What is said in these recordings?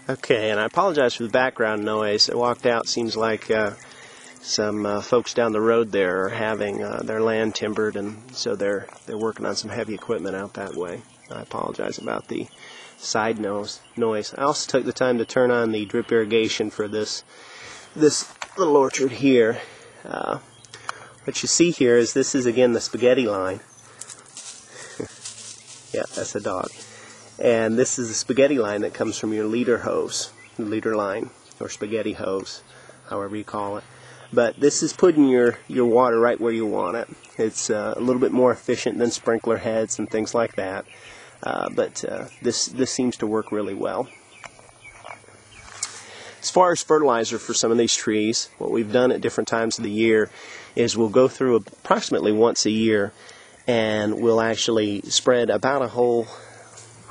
Okay, and I apologize for the background noise. I walked out, seems like some folks down the road there are having their land timbered, and so they're working on some heavy equipment out that way. I apologize about the side noise. I also took the time to turn on the drip irrigation for this little orchard here. What you see here is this is again the spaghetti line. Yeah, that's a dog. And this is the spaghetti line that comes from your leader hose, the leader line, or spaghetti hose, however you call it. But this is putting your water right where you want it. It's a little bit more efficient than sprinkler heads and things like that. But this seems to work really well. As far as fertilizer for some of these trees, what we've done at different times of the year is we'll go through approximately once a year, and we'll actually spread about a whole,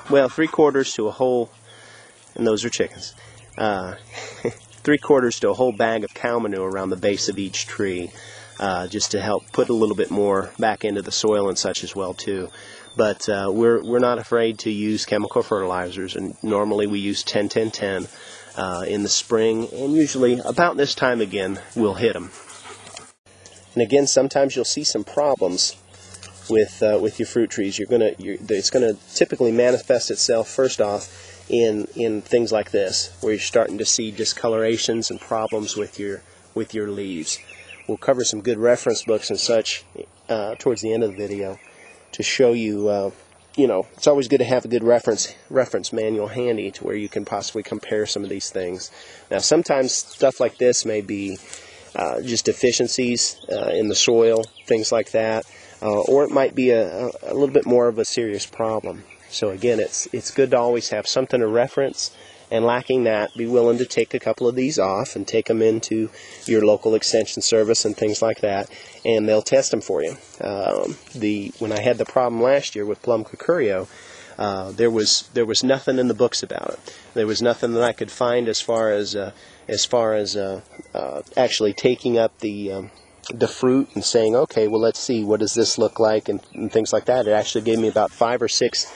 well, 3/4 to a whole, and those are chickens, 3/4 to a whole bag of cow manure around the base of each tree, just to help put a little bit more back into the soil and such as well too. But we're not afraid to use chemical fertilizers, and normally we use 10-10-10 in the spring, and usually about this time again we'll hit them. And again, sometimes you'll see some problems with your fruit trees. It's gonna typically manifest itself first off in things like this, where you're starting to see discolorations and problems with your leaves. We'll cover some good reference books and such towards the end of the video to show you. It's always good to have a good reference manual handy to where you can possibly compare some of these things. Now, sometimes stuff like this may be just deficiencies in the soil, things like that, or it might be a little bit more of a serious problem. So again, it's good to always have something to reference, and lacking that, be willing to take a couple of these off and take them into your local extension service and things like that, and they'll test them for you. When I had the problem last year with plum cucurio, there was nothing in the books about it. There was nothing that I could find as far as actually taking up the fruit and saying, okay, well, let's see, what does this look like, and things like that. It actually gave me about 5 or 6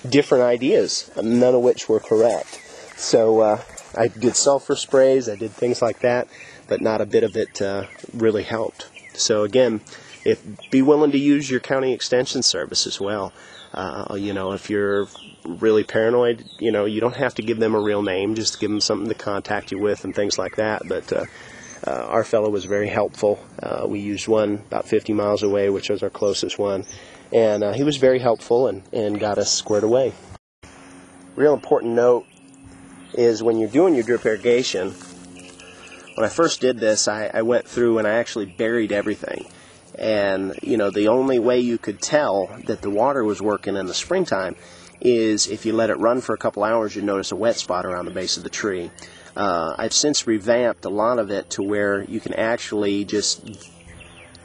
different ideas, none of which were correct. So I did sulfur sprays, I did things like that, but not a bit of it really helped. So again, be willing to use your county extension service as well. If you're really paranoid, you don't have to give them a real name, just give them something to contact you with and things like that. But our fellow was very helpful. We used one about 50 miles away, which was our closest one, and he was very helpful and got us squared away. Real important note is when you're doing your drip irrigation, when I first did this, I went through and I actually buried everything. And, the only way you could tell that the water was working in the springtime is if you let it run for a couple hours, you'd notice a wet spot around the base of the tree. I've since revamped a lot of it to where you can actually just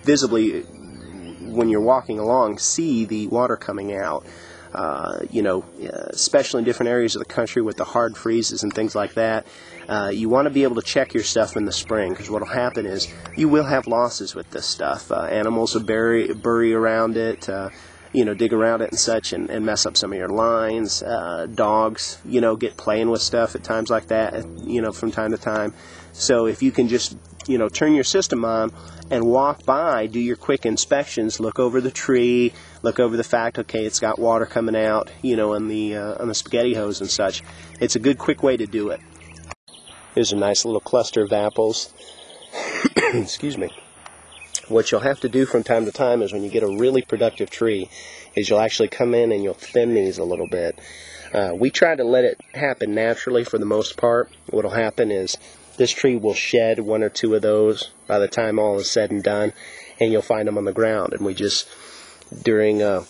visibly, when you're walking along, see the water coming out. Especially in different areas of the country with the hard freezes and things like that, you want to be able to check your stuff in the spring, because what will happen is you will have losses with this stuff. Animals will bury around it, dig around it and such, and mess up some of your lines. Dogs, get playing with stuff at times like that, from time to time. So if you can just, turn your system on and walk by, do your quick inspections, look over the tree, look over the fact, okay, it's got water coming out, on the spaghetti hose and such. It's a good quick way to do it. Here's a nice little cluster of apples. Excuse me. What you'll have to do from time to time is when you get a really productive tree, is you'll actually come in and you'll thin these a little bit. We try to let it happen naturally for the most part. What'll happen is this tree will shed 1 or 2 of those by the time all is said and done, and you'll find them on the ground. And we just, during the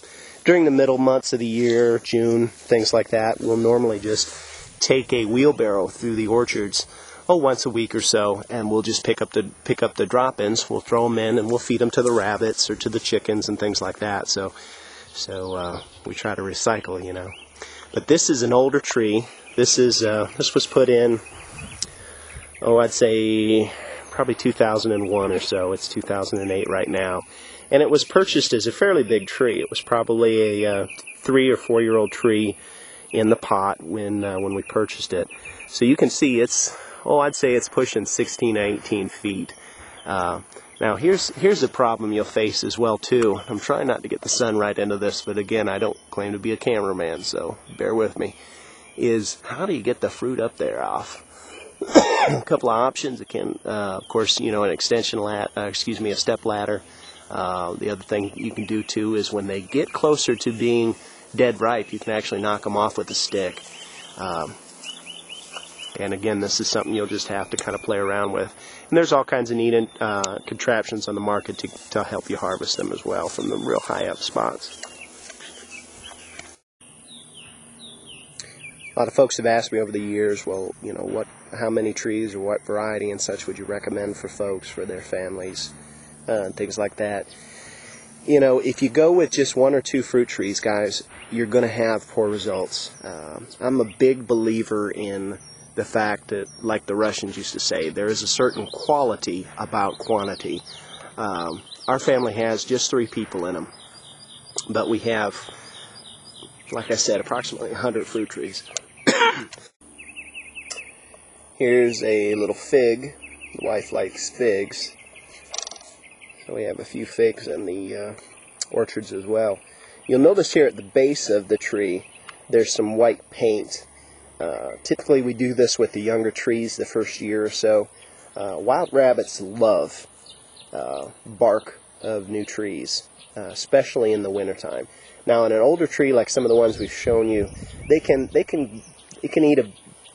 middle months of the year, June, things like that, we'll normally just take a wheelbarrow through the orchards once a week or so, and we'll just pick up the drop-ins. We'll throw them in, and we'll feed them to the rabbits or to the chickens and things like that. So we try to recycle, But this is an older tree. This was put in, I'd say probably 2001 or so. It's 2008 right now. And it was purchased as a fairly big tree. It was probably a 3 or 4 year old tree in the pot when we purchased it. So you can see it's, I'd say it's pushing 16 to 18 feet. Now here's a problem you'll face as well too. I'm trying not to get the sun right into this, but again, I don't claim to be a cameraman, so bear with me. Is how do you get the fruit up there off? A couple of options. It can, of course, an extension a step ladder. The other thing you can do too is when they get closer to being dead ripe, you can actually knock them off with a stick. And again, this is something you'll just have to kind of play around with. And there's all kinds of neat contraptions on the market to help you harvest them as well from the real high up spots. A lot of folks have asked me over the years, well, how many trees or what variety and such would you recommend for folks, for their families, and things like that. If you go with just 1 or 2 fruit trees, guys, you're going to have poor results. I'm a big believer in the fact that, like the Russians used to say, there is a certain quality about quantity. Our family has just 3 people in them, but we have, like I said, approximately 100 fruit trees. Here's a little fig. The wife likes figs. So we have a few figs in the orchards as well. You'll notice here at the base of the tree, there's some white paint. Typically we do this with the younger trees the first year or so. Wild rabbits love bark of new trees, especially in the wintertime. Now in an older tree like some of the ones we've shown you, it can eat a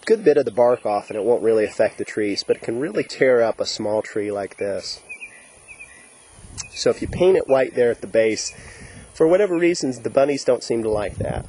good bit of the bark off and it won't really affect the trees, but it can really tear up a small tree like this. So if you paint it white there at the base, for whatever reasons the bunnies don't seem to like that.